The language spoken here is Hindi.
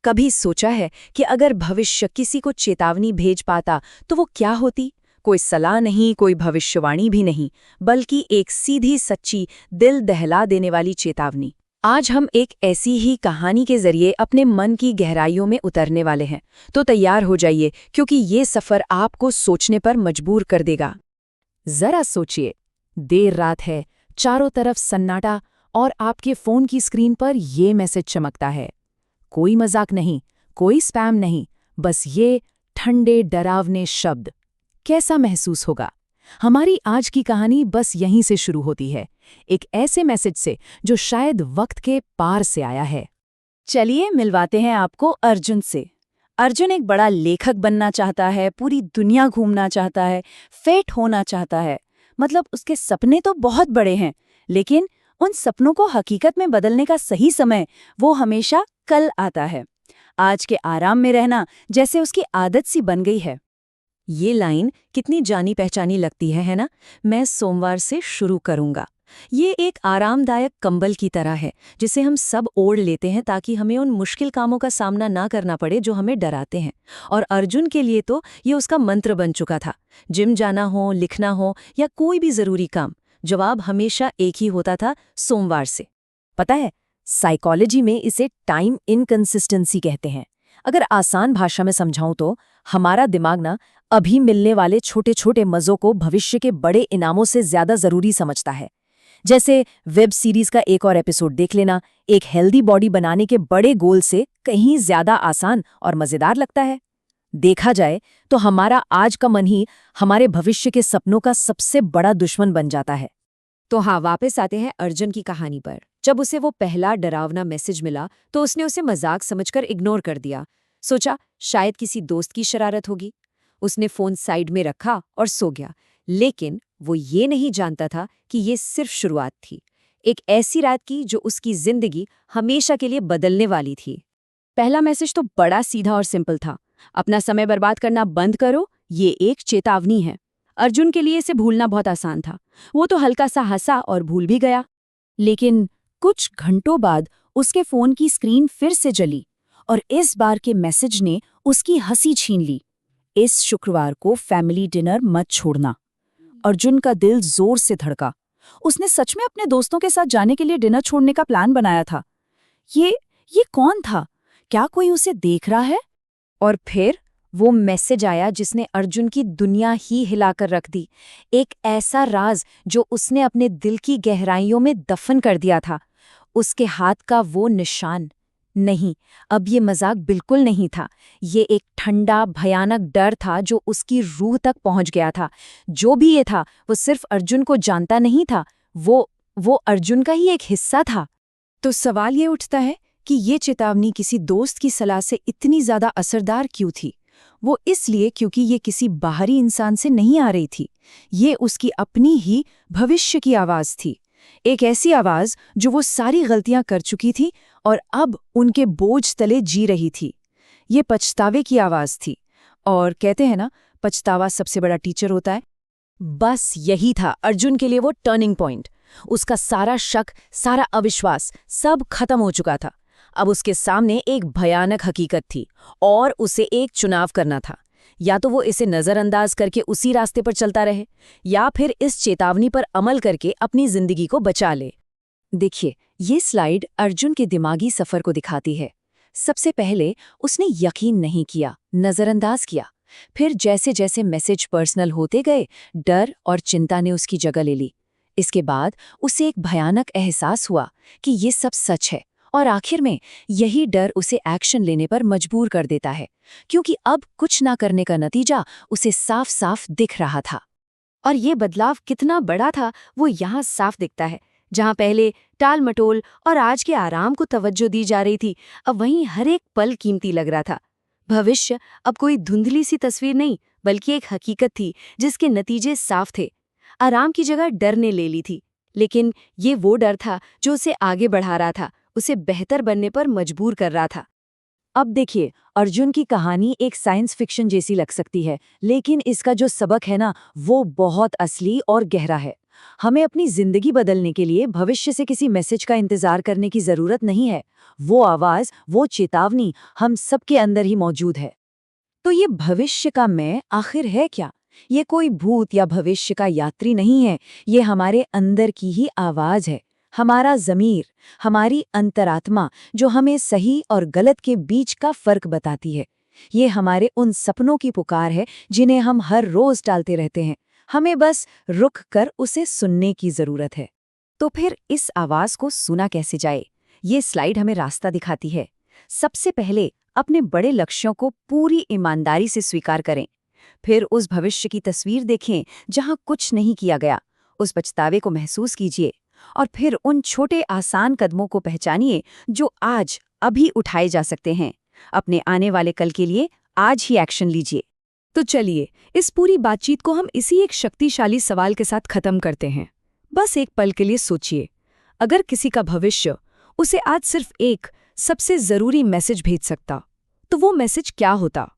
कभी सोचा है कि अगर भविष्य किसी को चेतावनी भेज पाता तो वो क्या होती? कोई सलाह नहीं, कोई भविष्यवाणी भी नहीं, बल्कि एक सीधी सच्ची, दिल दहला देने वाली चेतावनी। आज हम एक ऐसी ही कहानी के जरिए अपने मन की गहराइयों में उतरने वाले हैं। तो तैयार हो जाइए, क्योंकि ये सफर आपको सोचने पर मजबूर कर देगा। जरा सोचिए, देर रात है, चारों तरफ सन्नाटा और आपके फोन की स्क्रीन पर ये मैसेज चमकता है। कोई मजाक नहीं, कोई स्पैम नहीं, बस ये ठंडे डरावने शब्द। कैसा महसूस होगा? हमारी आज की कहानी बस यहीं से शुरू होती है, एक ऐसे मैसेज से जो शायद वक्त के पार से आया है। चलिए मिलवाते हैं आपको अर्जुन से। अर्जुन एक बड़ा लेखक बनना चाहता है, पूरी दुनिया घूमना चाहता है, फेट होना चाहता है। मतलब उसके सपने तो बहुत बड़े हैं, लेकिन उन सपनों को हकीकत में बदलने का सही समय वो हमेशा कल आता है। आज के आराम में रहना जैसे उसकी आदत सी बन गई है। ये लाइन कितनी जानी पहचानी लगती है ना? मैं सोमवार से शुरू करूंगा। ये एक आरामदायक कंबल की तरह है जिसे हम सब ओढ़ लेते हैं ताकि हमें उन मुश्किल कामों का सामना ना करना पड़े जो हमें डराते हैं। और अर्जुन के लिए तो ये उसका मंत्र बन चुका था। जिम जाना हो, लिखना हो या कोई भी जरूरी काम, जवाब हमेशा एक ही होता था, सोमवार से। पता है, साइकोलॉजी में इसे टाइम इनकंसिस्टेंसी कहते हैं। अगर आसान भाषा में समझाऊं तो हमारा दिमाग ना अभी मिलने वाले छोटे छोटे मज़ों को भविष्य के बड़े इनामों से ज्यादा जरूरी समझता है। जैसे वेब सीरीज का एक और एपिसोड देख लेना एक हेल्दी बॉडी बनाने के बड़े गोल से कहीं ज्यादा आसान और मजेदार लगता है। देखा जाए तो हमारा आज का मन ही हमारे भविष्य के सपनों का सबसे बड़ा दुश्मन बन जाता है। तो हाँ, वापस आते हैं अर्जुन की कहानी पर। जब उसे वो पहला डरावना मैसेज मिला तो उसने उसे मजाक समझकर इग्नोर कर दिया। सोचा शायद किसी दोस्त की शरारत होगी। उसने फोन साइड में रखा और सो गया। लेकिन वो ये नहीं जानता था कि ये सिर्फ शुरुआत थी, एक ऐसी रात की जो उसकी जिंदगी हमेशा के लिए बदलने वाली थी। पहला मैसेज तो बड़ा सीधा और सिंपल था, अपना समय बर्बाद करना बंद करो, ये एक चेतावनी है। अर्जुन के लिए इसे भूलना बहुत आसान था। वो तो हल्का सा हंसा और भूल भी गया। लेकिन कुछ घंटों बाद उसके फोन की स्क्रीन फिर से जली और इस बार के मैसेज ने उसकी हंसी छीन ली। इस शुक्रवार को फैमिली डिनर मत छोड़ना। अर्जुन का दिल जोर से धड़का। उसने सच में अपने दोस्तों के साथ जाने के लिए डिनर छोड़ने का प्लान बनाया था। ये कौन था? क्या कोई उसे देख रहा है? और फिर वो मैसेज आया जिसने अर्जुन की दुनिया ही हिलाकर रख दी। एक ऐसा राज जो उसने अपने दिल की गहराइयों में दफन कर दिया था। उसके हाथ का वो निशान। नहीं, अब ये मजाक बिल्कुल नहीं था। ये एक ठंडा भयानक डर था जो उसकी रूह तक पहुंच गया था। जो भी ये था वो सिर्फ अर्जुन को जानता नहीं था, वो अर्जुन का ही एक हिस्सा था। तो सवाल ये उठता है कि ये चेतावनी किसी दोस्त की सलाह से इतनी ज्यादा असरदार क्यों थी? वो इसलिए क्योंकि ये किसी बाहरी इंसान से नहीं आ रही थी। ये उसकी अपनी ही भविष्य की आवाज थी। एक ऐसी आवाज जो वो सारी गलतियां कर चुकी थी और अब उनके बोझ तले जी रही थी। ये पछतावे की आवाज थी। और कहते हैं ना, पछतावा सबसे बड़ा टीचर होता है। बस यही था अर्जुन के लिए वो टर्निंग पॉइंट। उसका सारा शक, सारा अविश्वास, सब खत्म हो चुका था। अब उसके सामने एक भयानक हकीकत थी और उसे एक चुनाव करना था। या तो वो इसे नजरअंदाज करके उसी रास्ते पर चलता रहे, या फिर इस चेतावनी पर अमल करके अपनी जिंदगी को बचा ले। देखिए, ये स्लाइड अर्जुन के दिमागी सफर को दिखाती है। सबसे पहले उसने यकीन नहीं किया, नजरअंदाज किया। फिर जैसे जैसे मैसेज पर्सनल होते गए, डर और चिंता ने उसकी जगह ले ली। इसके बाद उसे एक भयानक एहसास हुआ कि ये सब सच है। और आखिर में यही डर उसे एक्शन लेने पर मजबूर कर देता है, क्योंकि अब कुछ ना करने का नतीजा उसे साफ साफ दिख रहा था। और ये बदलाव कितना बड़ा था वो यहाँ साफ दिखता है। जहाँ पहले टाल मटोल और आज के आराम को तवज्जो दी जा रही थी, अब वहीं हर एक पल कीमती लग रहा था। भविष्य अब कोई धुंधली सी तस्वीर नहीं, बल्कि एक हकीकत थी जिसके नतीजे साफ थे। आराम की जगह डर ने ले ली थी, लेकिन ये वो डर था जो उसे आगे बढ़ा रहा था, उसे बेहतर बनने पर मजबूर कर रहा था। अब देखिए, अर्जुन की कहानी एक साइंस फिक्शन जैसी लग सकती है, लेकिन इसका जो सबक है ना, वो बहुत असली और गहरा है। हमें अपनी जिंदगी बदलने के लिए भविष्य से किसी मैसेज का इंतजार करने की जरूरत नहीं है। वो आवाज, वो चेतावनी हम सबके अंदर ही मौजूद है। तो ये भविष्य का मैं आखिर है क्या? ये कोई भूत या भविष्य का यात्री नहीं है, ये हमारे अंदर की ही आवाज है, हमारा ज़मीर, हमारी अंतरात्मा जो हमें सही और गलत के बीच का फर्क बताती है। ये हमारे उन सपनों की पुकार है जिन्हें हम हर रोज टालते रहते हैं। हमें बस रुक कर उसे सुनने की जरूरत है। तो फिर इस आवाज को सुना कैसे जाए? ये स्लाइड हमें रास्ता दिखाती है। सबसे पहले अपने बड़े लक्ष्यों को पूरी ईमानदारी से स्वीकार करें। फिर उस भविष्य की तस्वीर देखें जहां कुछ नहीं किया गया, उस पछतावे को महसूस कीजिए और फिर उन छोटे आसान कदमों को पहचानिए जो आज अभी उठाए जा सकते हैं। अपने आने वाले कल के लिए आज ही एक्शन लीजिए। तो चलिए इस पूरी बातचीत को हम इसी एक शक्तिशाली सवाल के साथ खत्म करते हैं। बस एक पल के लिए सोचिए, अगर किसी का भविष्य उसे आज सिर्फ एक सबसे जरूरी मैसेज भेज सकता, तो वो मैसेज क्या होता?